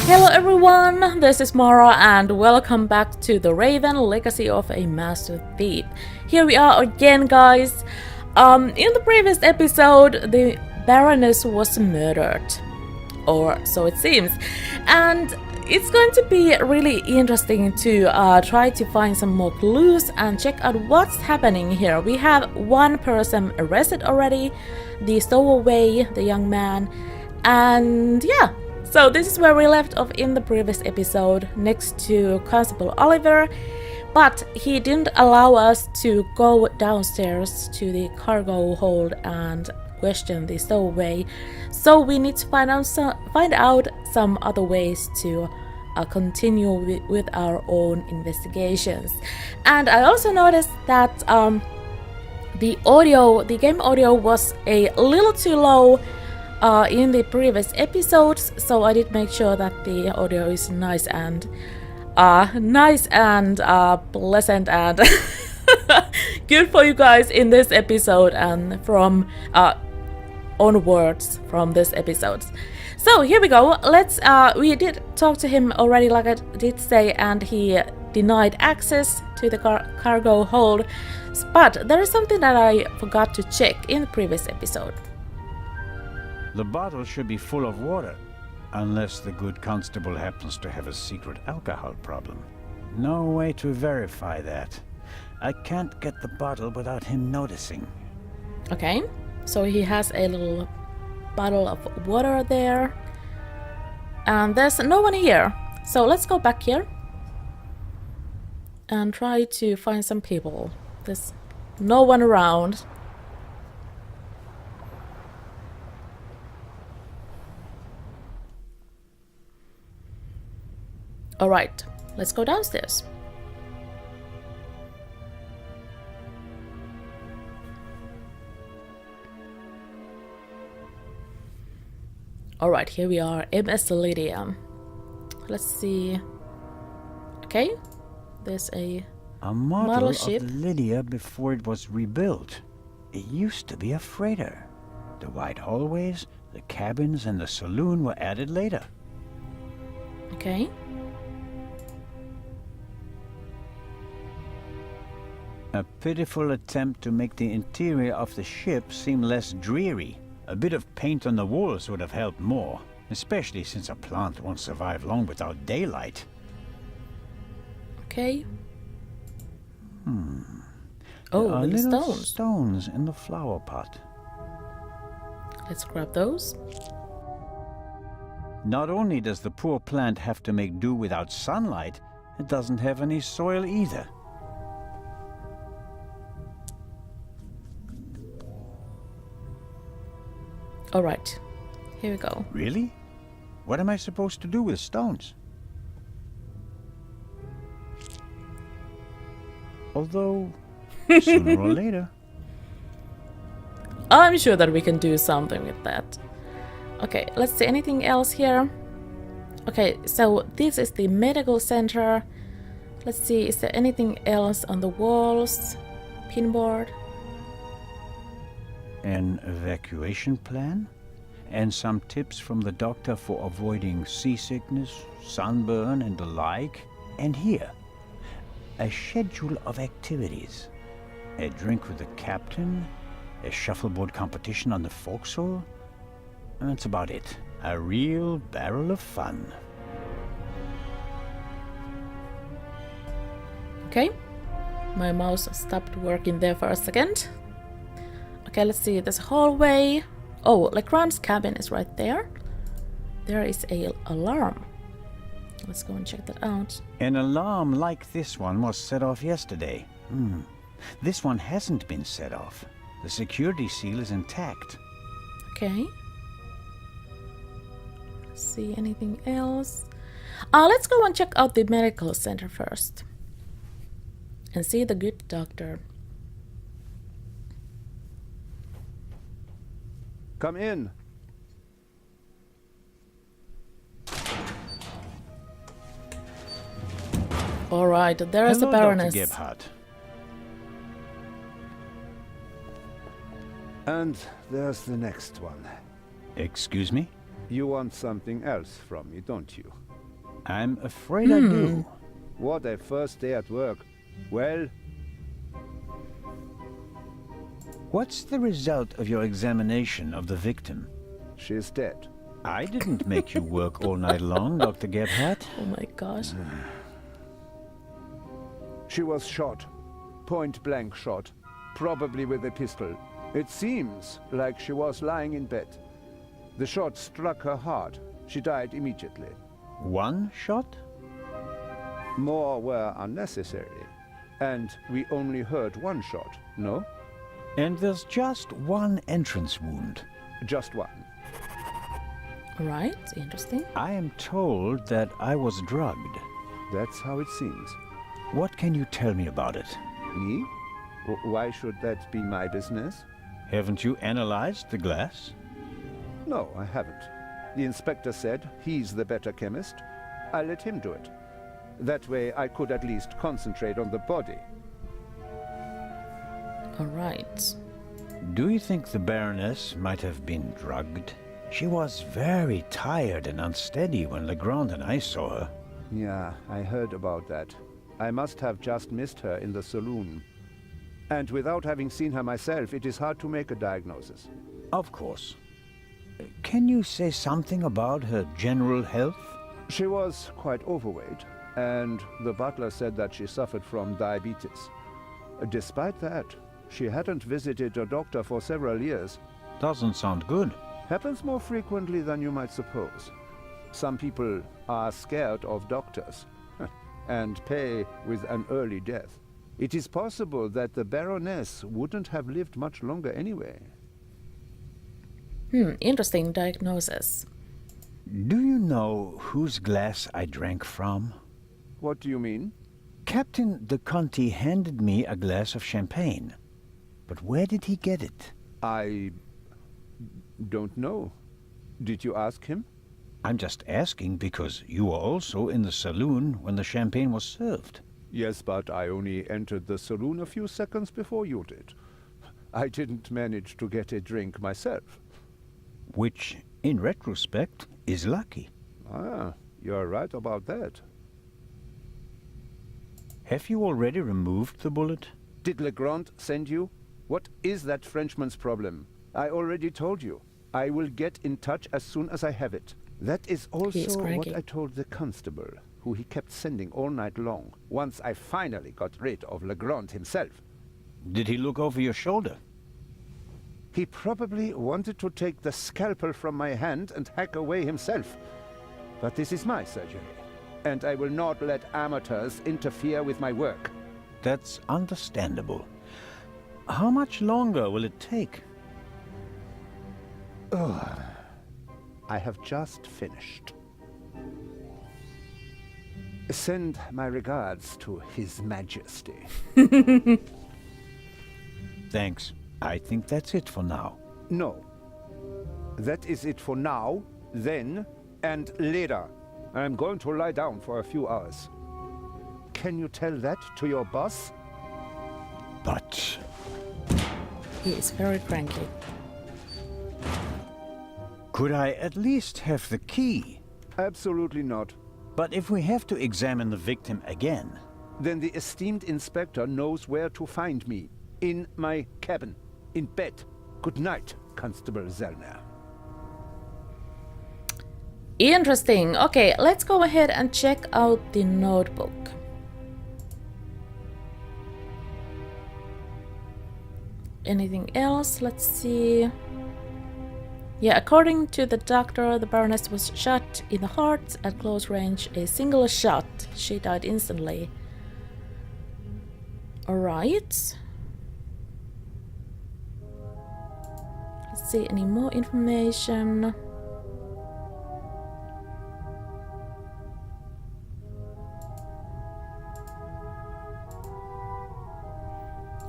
Hello everyone, this is Mara and welcome back to The Raven Legacy of a Master Thief. Here we are again, guys. In the previous episode, the Baroness was murdered. Or so it seems. And it's going to be really interesting to try to find some more clues and check out what's happening here. We have one person arrested already, the stowaway, the young man, and yeah. So this is where we left off in the previous episode, next to Constable Oliver, but he didn't allow us to go downstairs to the cargo hold and question the stowaway. So we need to find out some other ways to continue with our own investigations. And I also noticed that the game audio was a little too low in the previous episodes, so I did make sure that the audio is nice and pleasant and good for you guys in this episode and from onwards from this episode. So here we go. We did talk to him already, like I did say, and he denied access to the cargo hold. But there is something that I forgot to check in the previous episode. The bottle should be full of water, unless the good constable happens to have a secret alcohol problem. No way to verify that. I can't get the bottle without him noticing. Okay, so he has a little bottle of water there. And there's no one here. So let's go back here and try to find some people. There's no one around. Alright, let's go downstairs. Alright, here we are, MS Lydia. Let's see. Okay, there's a model ship. Of Lydia before it was rebuilt. It used to be a freighter. The wide hallways, the cabins, and the saloon were added later. Okay. A pitiful attempt to make the interior of the ship seem less dreary. A bit of paint on the walls would have helped more, especially since a plant won't survive long without daylight. Okay. Oh, the little stones. Stones in the flower pot. Let's grab those. Not only does the poor plant have to make do without sunlight, it doesn't have any soil either. Alright, here we go. Really? What am I supposed to do with stones? Although, sooner or later. I'm sure that we can do something with that. Okay, let's see, anything else here? Okay, so this is the medical center. Let's see, is there anything else on the walls? Pinboard. An evacuation plan? And some tips from the doctor for avoiding seasickness, sunburn, and the like. And here, a schedule of activities. A drink with the captain, a shuffleboard competition on the forecastle, and that's about it. A real barrel of fun. Okay, my mouse stopped working there for a second. Okay, let's see, there's a hallway. Oh, Legrand's cabin is right there. There is an alarm. Let's go and check that out. An alarm like this one was set off yesterday. This one hasn't been set off. The security seal is intact. Okay. Let's see, anything else? Let's go and check out the medical center first. And see the good doctor. Come in. All right, there is the Hello, Baroness. Dr. Gebhardt. And there's the next one. Excuse me? You want something else from me, don't you? I'm afraid I do. What a first day at work. Well, What's the result of your examination of the victim? she's dead. I didn't make you work all night long, Dr. Gebhardt. Oh my gosh. She was shot. Point-blank shot. Probably with a pistol. It seems like she was lying in bed. The shot struck her hard. She died immediately. One shot? More were unnecessary. And we only heard one shot, no? And there's just one entrance wound. Just one. Right, interesting. I am told that I was drugged. That's how it seems. What can you tell me about it? Me? Why should that be my business? Haven't you analyzed the glass? No, I haven't. The inspector said he's the better chemist. I let him do it. That way I could at least concentrate on the body. Alright. Do you think the Baroness might have been drugged? She was very tired and unsteady when Legrand and I saw her. Yeah, I heard about that. I must have just missed her in the saloon. And without having seen her myself, it is hard to make a diagnosis. Of course. Can you say something about her general health? She was quite overweight, and the butler said that she suffered from diabetes. Despite that, she hadn't visited a doctor for several years. Doesn't sound good. Happens more frequently than you might suppose. Some people are scared of doctors and pay with an early death. It is possible that the Baroness wouldn't have lived much longer anyway. Interesting diagnosis. Do you know whose glass I drank from? What do you mean? Captain de Conti handed me a glass of champagne. But where did he get it? I don't know. Did you ask him? I'm just asking because you were also in the saloon when the champagne was served. Yes, but I only entered the saloon a few seconds before you did. I didn't manage to get a drink myself. Which, in retrospect, is lucky. Ah, you're right about that. Have you already removed the bullet? Did Legrand send you? What is that Frenchman's problem? I already told you. I will get in touch as soon as I have it. That is also what I told the constable, who he kept sending all night long, once I finally got rid of Legrand himself. Did he look over your shoulder? He probably wanted to take the scalpel from my hand and hack away himself. But this is my surgery, and I will not let amateurs interfere with my work. That's understandable. How much longer will it take? I have just finished. Send my regards to His Majesty. Thanks. I think that's it for now. No. That is it for now, then, and later. I'm going to lie down for a few hours. Can you tell that to your boss? But He is very cranky. could I at least have the key? Absolutely not. But if we have to examine the victim again... Then the esteemed inspector knows where to find me. In my cabin. In bed. Good night, Constable Zellner. Interesting. Okay, let's go ahead and check out the notebook. Anything else? Let's see. Yeah, according to the doctor, the Baroness was shot in the heart at close range. A single shot. She died instantly. Alright. Let's see, any more information?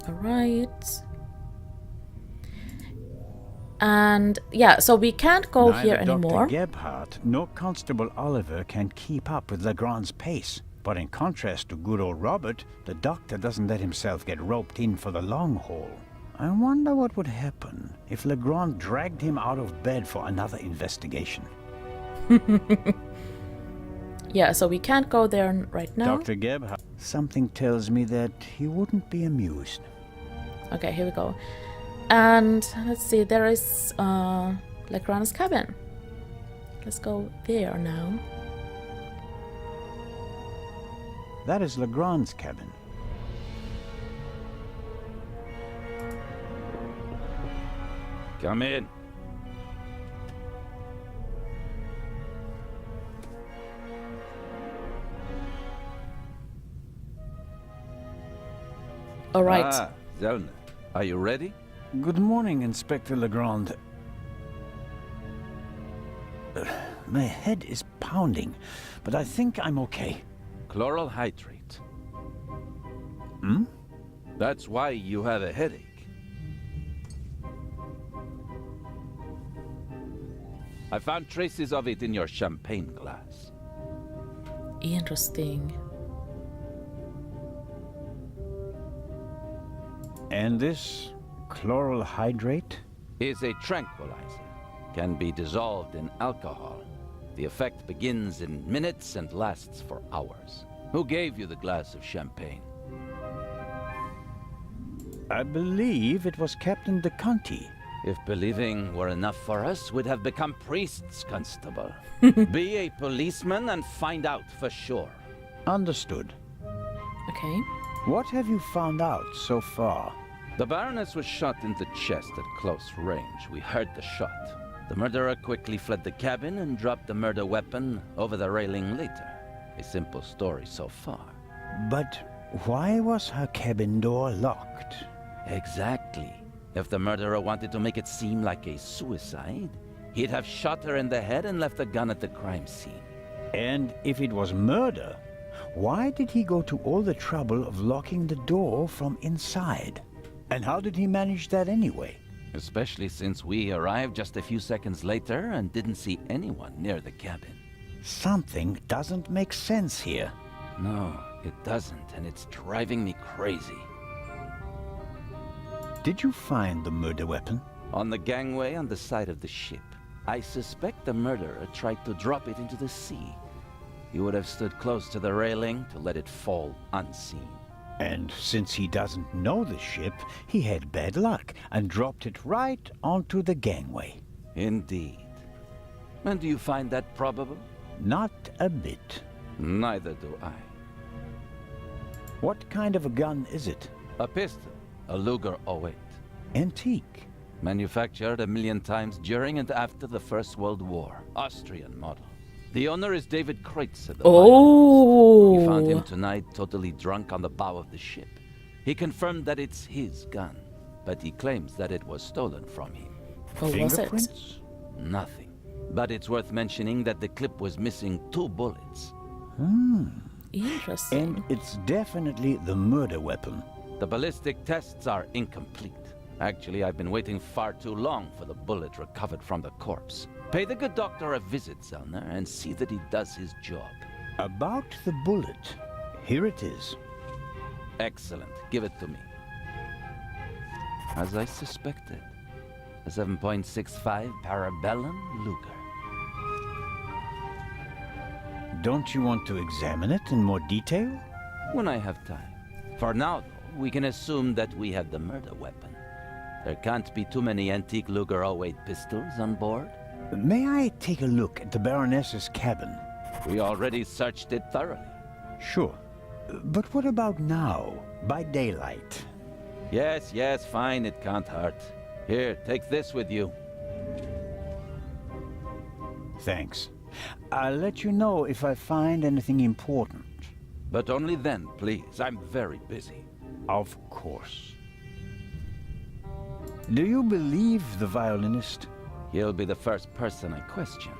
Alright. And yeah, so we can't go here anymore. Neither Dr. Gebhardt nor Constable Oliver can keep up with Legrand's pace. But in contrast to good old Robert, the doctor doesn't let himself get roped in for the long haul. I wonder what would happen if Legrand dragged him out of bed for another investigation. Yeah, so we can't go there right now. Dr. Gebhardt. Something tells me that he wouldn't be amused. Okay, here we go. And let's see, there is Legrand's cabin. Let's go there now. That is Legrand's cabin. Come in. All right. Ah, Zellner. Are you ready? Good morning, Inspector Legrand. My head is pounding, but I think I'm okay. Chloral hydrate. Hmm? That's why you have a headache. I found traces of it in your champagne glass. Interesting. And this chloral hydrate? Is a tranquilizer. Can be dissolved in alcohol. The effect begins in minutes and lasts for hours. Who gave you the glass of champagne? I believe it was Captain de Conti. If believing were enough for us, we'd have become priests, Constable. Be a policeman and find out for sure. Understood. Okay. What have you found out so far? The Baroness was shot in the chest at close range. We heard the shot. The murderer quickly fled the cabin and dropped the murder weapon over the railing later. A simple story so far. But why was her cabin door locked? Exactly. If the murderer wanted to make it seem like a suicide, he'd have shot her in the head and left the gun at the crime scene. And if it was murder, why did he go to all the trouble of locking the door from inside? And how did he manage that anyway? Especially since we arrived just a few seconds later and didn't see anyone near the cabin. Something doesn't make sense here. No, it doesn't, and it's driving me crazy. Did you find the murder weapon? On the gangway on the side of the ship. I suspect the murderer tried to drop it into the sea. He would have stood close to the railing to let it fall unseen. And since he doesn't know the ship, he had bad luck and dropped it right onto the gangway. Indeed. And do you find that probable? Not a bit. Neither do I. What kind of a gun is it? A pistol, a Luger .08. Antique. Manufactured 1,000,000 times during and after the First World War. Austrian model. The owner is David Kreutzer. Oh! We found him tonight totally drunk on the bow of the ship. He confirmed that it's his gun, but he claims that it was stolen from him. What was it? Fingerprints? Nothing. But it's worth mentioning that the clip was missing 2 bullets. Interesting. And it's definitely the murder weapon. The ballistic tests are incomplete. Actually, I've been waiting far too long for the bullet recovered from the corpse. Pay the good doctor a visit, Zellner, and see that he does his job. About the bullet. Here it is. Excellent. Give it to me. As I suspected, a 7.65 Parabellum Luger. Don't you want to examine it in more detail? When I have time. For now, though, we can assume that we have the murder weapon. There can't be too many antique Luger .08 pistols on board. May I take a look at the Baroness's cabin? We already searched it thoroughly. Sure. But what about now, by daylight? Yes, fine, it can't hurt. Here, take this with you. Thanks. I'll let you know if I find anything important. But only then, please. I'm very busy. Of course. Do you believe the violinist? He'll be the first person I question.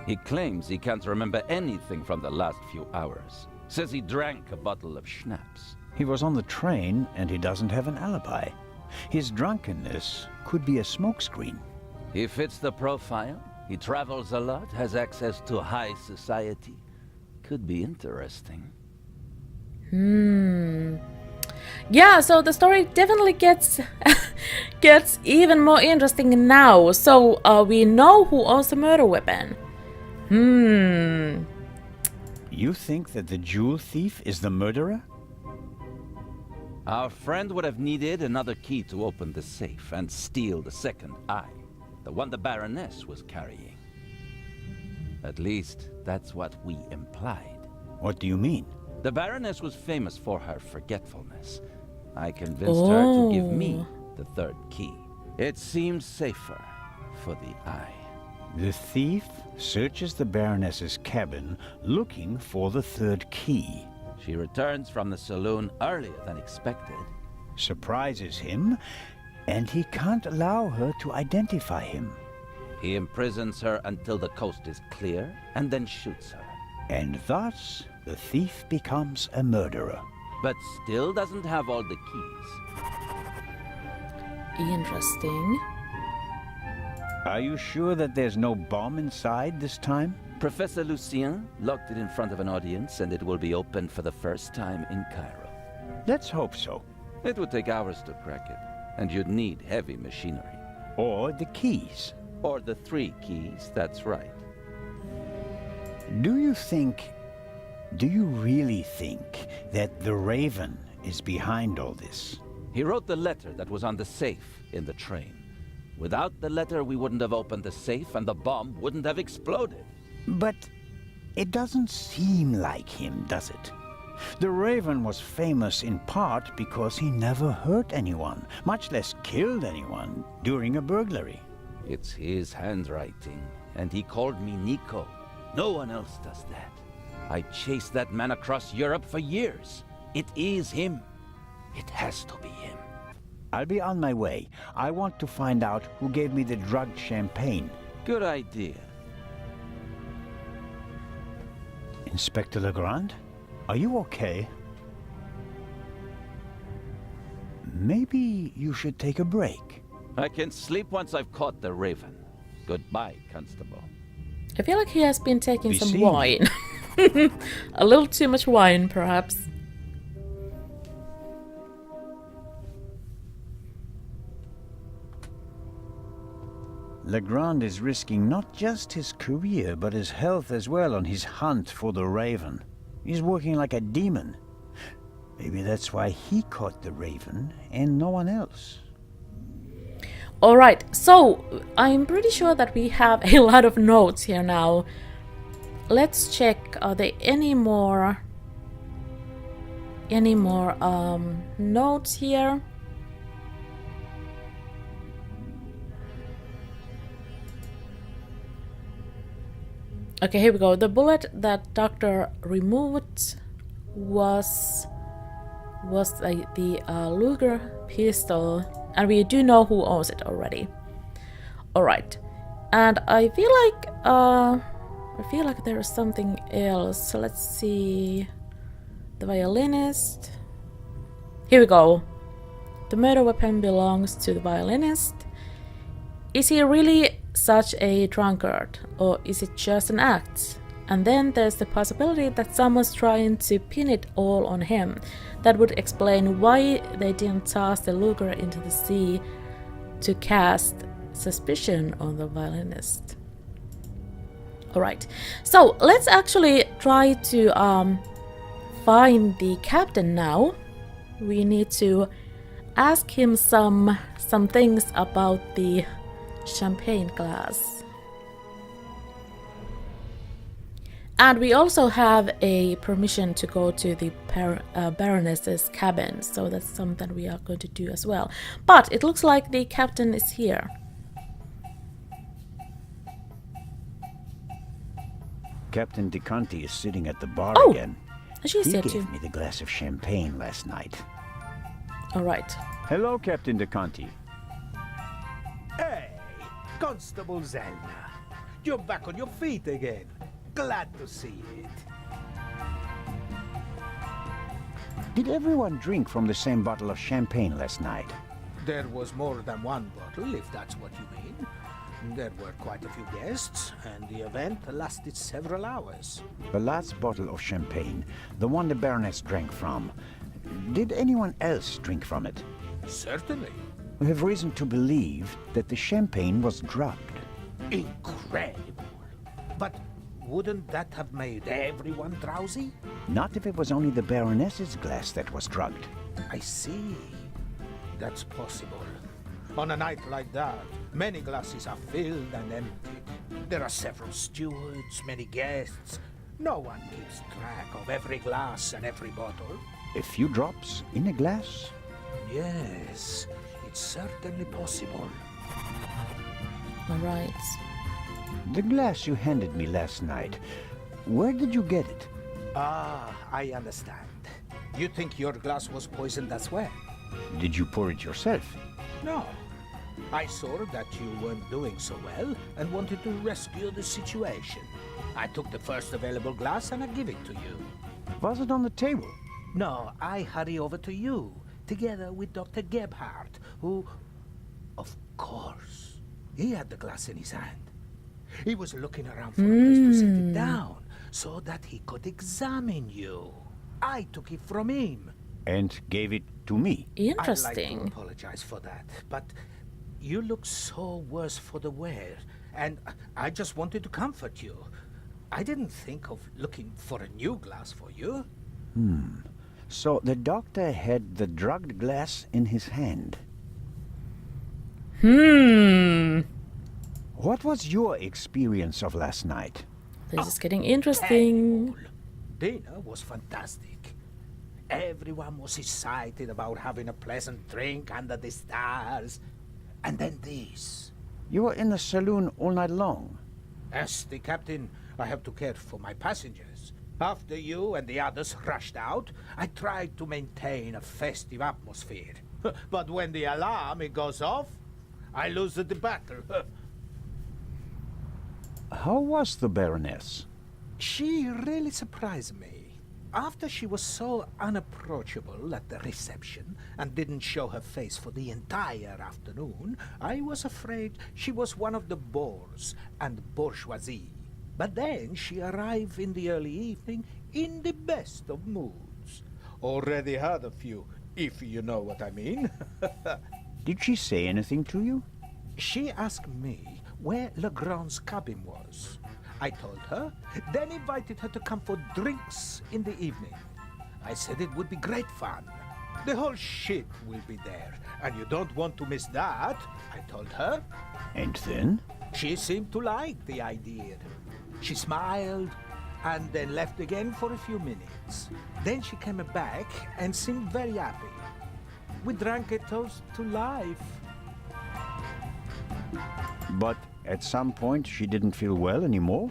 He claims he can't remember anything from the last few hours. Says he drank a bottle of schnapps. He was on the train and he doesn't have an alibi. His drunkenness could be a smokescreen. He fits the profile. He travels a lot, has access to high society. Could be interesting. Yeah, so the story definitely gets gets even more interesting now. So we know who owns the murder weapon. You think that the jewel thief is the murderer? Our friend would have needed another key to open the safe and steal the second eye, the one the Baroness was carrying. At least, that's what we implied. What do you mean? The Baroness was famous for her forgetfulness. I convinced her to give me the third key. It seems safer for the eye. The thief searches the Baroness's cabin looking for the third key. She returns from the saloon earlier than expected. Surprises him, and he can't allow her to identify him. He imprisons her until the coast is clear, and then shoots her. And thus, the thief becomes a murderer. But still doesn't have all the keys. Interesting. Are you sure that there's no bomb inside this time? Professor Lucien locked it in front of an audience, and it will be opened for the first time in Cairo. Let's hope so. It would take hours to crack it, and you'd need heavy machinery. Or the keys. Or the 3 keys, that's right. Do you really think that the Raven is behind all this? He wrote the letter that was on the safe in the train. Without the letter, we wouldn't have opened the safe, and the bomb wouldn't have exploded. But it doesn't seem like him, does it? The Raven was famous in part because he never hurt anyone, much less killed anyone, during a burglary. It's his handwriting, and he called me Nico. No one else does that. I chased that man across Europe for years. It is him. It has to be him. I'll be on my way. I want to find out who gave me the drugged champagne. Good idea. Inspector Legrand? Are you okay? Maybe you should take a break. I can sleep once I've caught the Raven. Goodbye, Constable. I feel like he has been taking Be some seen. wine. A little too much wine, perhaps. Legrand is risking not just his career, but his health as well on his hunt for the Raven. He's working like a demon. Maybe that's why he caught the Raven and no one else. Alright, so I'm pretty sure that we have a lot of notes here now. Let's check, are there any more notes here? Okay, here we go. The bullet that Doctor removed was the Luger pistol, and we do know who owns it already. All right, and I feel like there is something else. So let's see. The violinist. Here we go. The murder weapon belongs to the violinist. Is he really such a drunkard, or is it just an act? And then there's the possibility that someone's trying to pin it all on him. That would explain why they didn't toss the Luger into the sea to cast suspicion on the violinist. Alright, so let's actually try to find the captain now. We need to ask him some things about the champagne glass. And we also have a permission to go to the Baroness's cabin, so that's something we are going to do as well. But it looks like the captain is here. Captain DeConti is sitting at the bar again. She's He here gave too. me the glass of champagne last night. Alright. Hello, Captain DeConti. Hey, Constable Zellner. You're back on your feet again. Glad to see it. Did everyone drink from the same bottle of champagne last night? There was more than one bottle, if that's what you mean. There were quite a few guests, and the event lasted several hours. The last bottle of champagne, the one the Baroness drank from, did anyone else drink from it? Certainly. We have reason to believe that the champagne was drugged. Incredible. But wouldn't that have made everyone drowsy? Not if it was only the Baroness's glass that was drugged. I see. That's possible. On a night like that, many glasses are filled and emptied. There are several stewards, many guests. No one keeps track of every glass and every bottle. A few drops in a glass? Yes, it's certainly possible. Alright. The glass you handed me last night, where did you get it? Ah, I understand. You think your glass was poisoned as well? Did you pour it yourself? No. I saw that you weren't doing so well and wanted to rescue the situation. I took the first available glass and I give it to you. Was it on the table? No, I hurry over to you, together with Dr. Gebhardt, who... Of course, he had the glass in his hand. He was looking around for a place to set it down, so that he could examine you. I took it from him. And gave it to me? Interesting. I'd like to apologize for that, but you look so worse for the wear, and I just wanted to comfort you. I didn't think of looking for a new glass for you. So the doctor had the drugged glass in his hand. What was your experience of last night? This is getting interesting. Dinner was fantastic. Everyone was excited about having a pleasant drink under the stars. And then this. You were in the saloon all night long. As the captain, I have to care for my passengers. After you and the others rushed out, I tried to maintain a festive atmosphere. But when the alarm goes off, I lose the battle. How was the Baroness? She really surprised me. After she was so unapproachable at the reception and didn't show her face for the entire afternoon, I was afraid she was one of the bores and bourgeoisie. But then she arrived in the early evening in the best of moods. Already had a few, if you know what I mean. Did she say anything to you? She asked me where Legrand's cabin was. I told her, then invited her to come for drinks in the evening. I said it would be great fun. The whole ship will be there, and you don't want to miss that, I told her. And then? She seemed to like the idea. She smiled, and then left again for a few minutes. Then she came back and seemed very happy. We drank a toast to life. But at some point she didn't feel well anymore?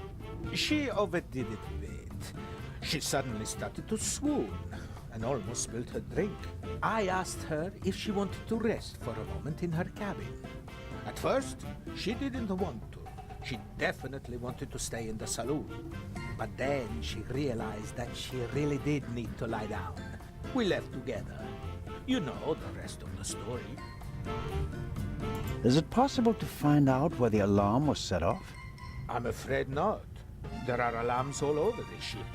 She overdid it a bit. She suddenly started to swoon and almost spilled her drink. I asked her if she wanted to rest for a moment in her cabin. At first, she didn't want to. She definitely wanted to stay in the saloon. But then she realized that she really did need to lie down. We left together. You know the rest of the story. Is it possible to find out where the alarm was set off? I'm afraid not. There are alarms all over the ship.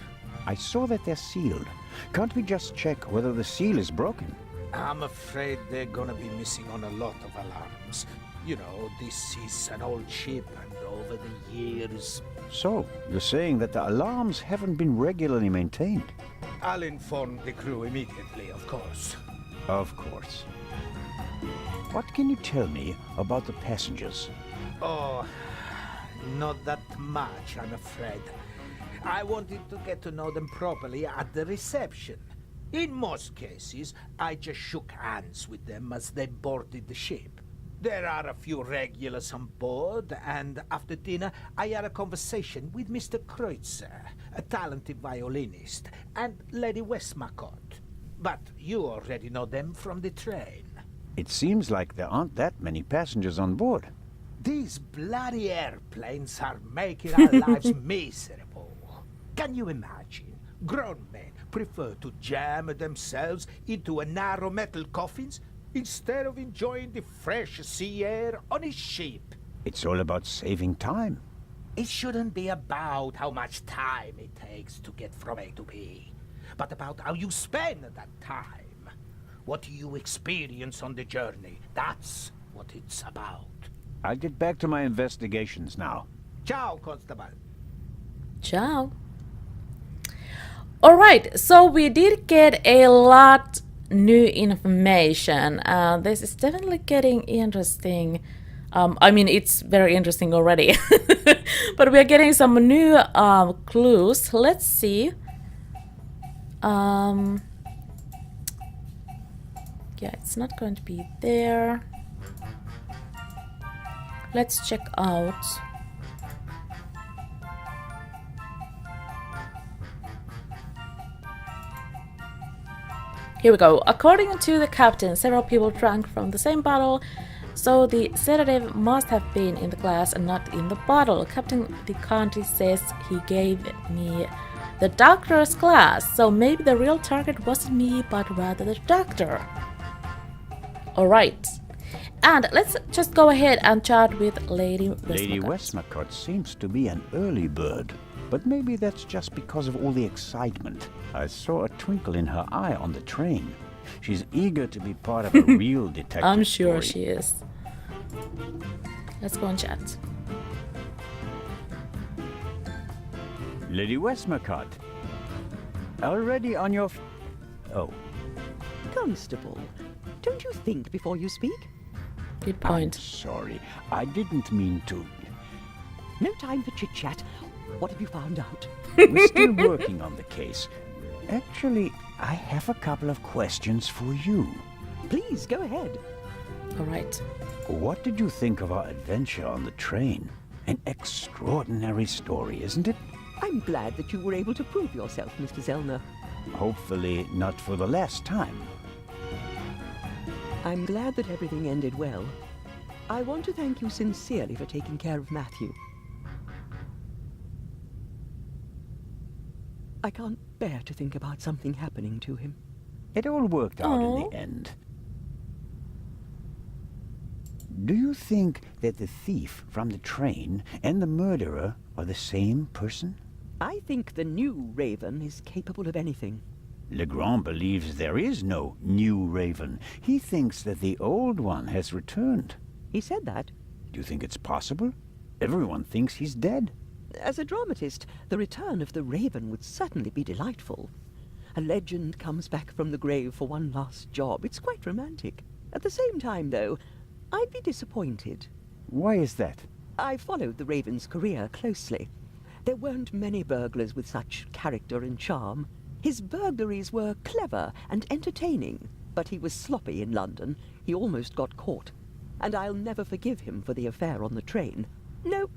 I saw that they're sealed. Can't we just check whether the seal is broken? I'm afraid they're gonna be missing on a lot of alarms. You know, this is an old ship, and over the years... So, you're saying that the alarms haven't been regularly maintained? I'll inform the crew immediately, of course. Of course. What can you tell me about the passengers? Oh, not that much, I'm afraid. I wanted to get to know them properly at the reception. In most cases, I just shook hands with them as they boarded the ship. There are a few regulars on board, and after dinner, I had a conversation with Mr. Kreutzer, a talented violinist, and Lady Westmacott. But you already know them from the train. It seems like there aren't that many passengers on board. These bloody airplanes are making our lives miserable. Can you imagine? Grown men prefer to jam themselves into a narrow metal coffins instead of enjoying the fresh sea air on a ship. It's all about saving time. It shouldn't be about how much time it takes to get from A to B, but about how you spend that time. What you experience on the journey, that's what it's about. I'll get back to my investigations now. Ciao, Constable. Ciao. Alright, so we did get a lot new information. This is definitely getting interesting. I mean, it's very interesting already. But we are getting some new clues. Let's see. Yeah, it's not going to be there. Let's check out. Here we go. According to the captain, several people drank from the same bottle, so the sedative must have been in the glass and not in the bottle. Captain DeConti says he gave me the doctor's glass, so maybe the real target wasn't me, but rather the doctor. Alright. And let's just go ahead and chat with Lady Westmacott. Lady Westmacott seems to be an early bird, but maybe that's just because of all the excitement. I saw a twinkle in her eye on the train. She's eager to be part of a real detective I'm sure story. she is. Let's go and chat. Lady Westmacott, already on your... Oh, Constable, don't you think before you speak? Good I'm point. sorry. I didn't mean to. No time for chit-chat. What have you found out? We're still working on the case. Actually, I have a couple of questions for you. Please, go ahead. Alright. What did you think of our adventure on the train? An extraordinary story, isn't it? I'm glad that you were able to prove yourself, Mr. Zellner. Hopefully not for the last time. I'm glad that everything ended well. I want to thank you sincerely for taking care of Matthew. I can't bear to think about something happening to him. It all worked out in Aw. the end. Do you think that the thief from the train and the murderer are the same person? I think the new Raven is capable of anything. Legrand believes there is no new Raven. He thinks that the old one has returned. He said that. Do you think it's possible? Everyone thinks he's dead. As a dramatist, the return of the Raven would certainly be delightful. A legend comes back from the grave for one last job. It's quite romantic. At the same time, though, I'd be disappointed. Why is that? I followed the Raven's career closely. There weren't many burglars with such character and charm. His burglaries were clever and entertaining, but he was sloppy in London. He almost got caught. And I'll never forgive him for the affair on the train. No,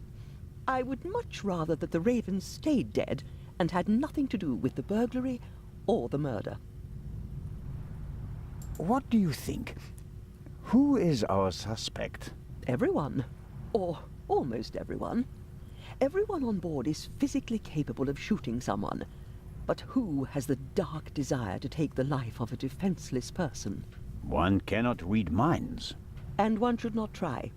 I would much rather that the Raven stayed dead and had nothing to do with the burglary or the murder. What do you think? Who is our suspect? Everyone. Or almost everyone. Everyone on board is physically capable of shooting someone. But who has the dark desire to take the life of a defenseless person? One cannot read minds. And one should not try.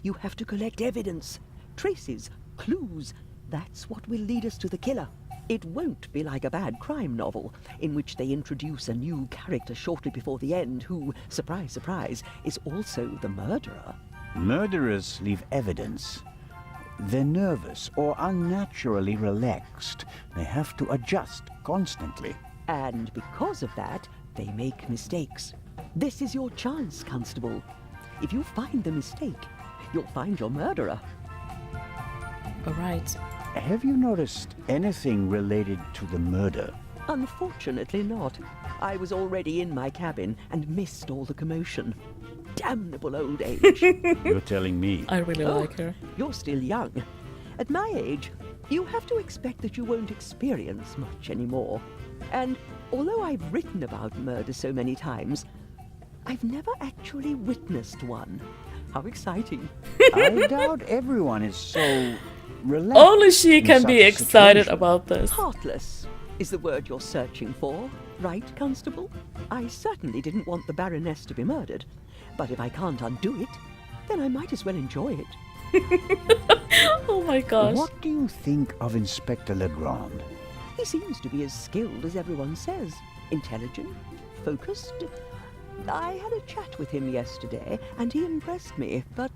You have to collect evidence, traces, clues. That's what will lead us to the killer. It won't be like a bad crime novel, in which they introduce a new character shortly before the end who, surprise, surprise, is also the murderer. Murderers leave evidence. They're nervous or unnaturally relaxed. They have to adjust constantly. And because of that, they make mistakes. This is your chance, Constable. If you find the mistake, you'll find your murderer. Alright. Have you noticed anything related to the murder? Unfortunately not. I was already in my cabin and missed all the commotion. Damnable old age. You're telling me. I really like her. You're still young. At my age, you have to expect that you won't experience much anymore. And although I've written about murder so many times, I've never actually witnessed one. How exciting. I doubt everyone is so relaxed. Only she in can such be a excited situation. about this. Heartless is the word you're searching for, right, Constable? I certainly didn't want the Baroness to be murdered. But if I can't undo it, then I might as well enjoy it. Oh my gosh. What do you think of Inspector Legrand? He seems to be as skilled as everyone says. Intelligent, focused. I had a chat with him yesterday, and he impressed me, but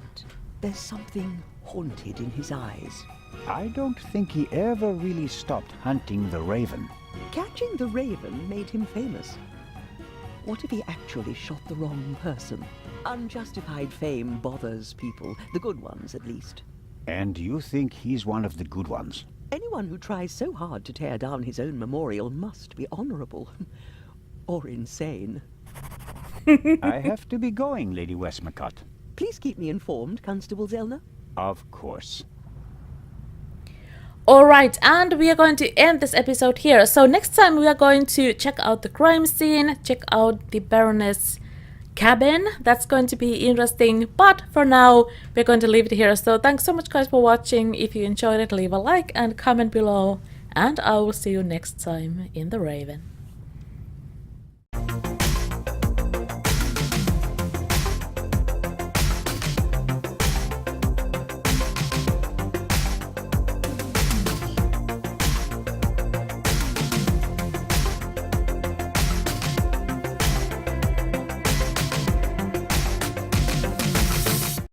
there's something haunted in his eyes. I don't think he ever really stopped hunting the Raven. Catching the Raven made him famous. What if he actually shot the wrong person? Unjustified fame bothers people, the good ones at least. And you think he's one of the good ones? Anyone who tries so hard to tear down his own memorial must be honorable. Or insane. I have to be going, Lady Westmacott. Please keep me informed, Constable Zellner. Of course. Alright, and we are going to end this episode here. So next time we are going to check out the crime scene, check out the Baroness' cabin. That's going to be interesting, but for now we're going to leave it here. So thanks so much guys for watching. If you enjoyed it, leave a like and comment below, and I will see you next time in the Raven.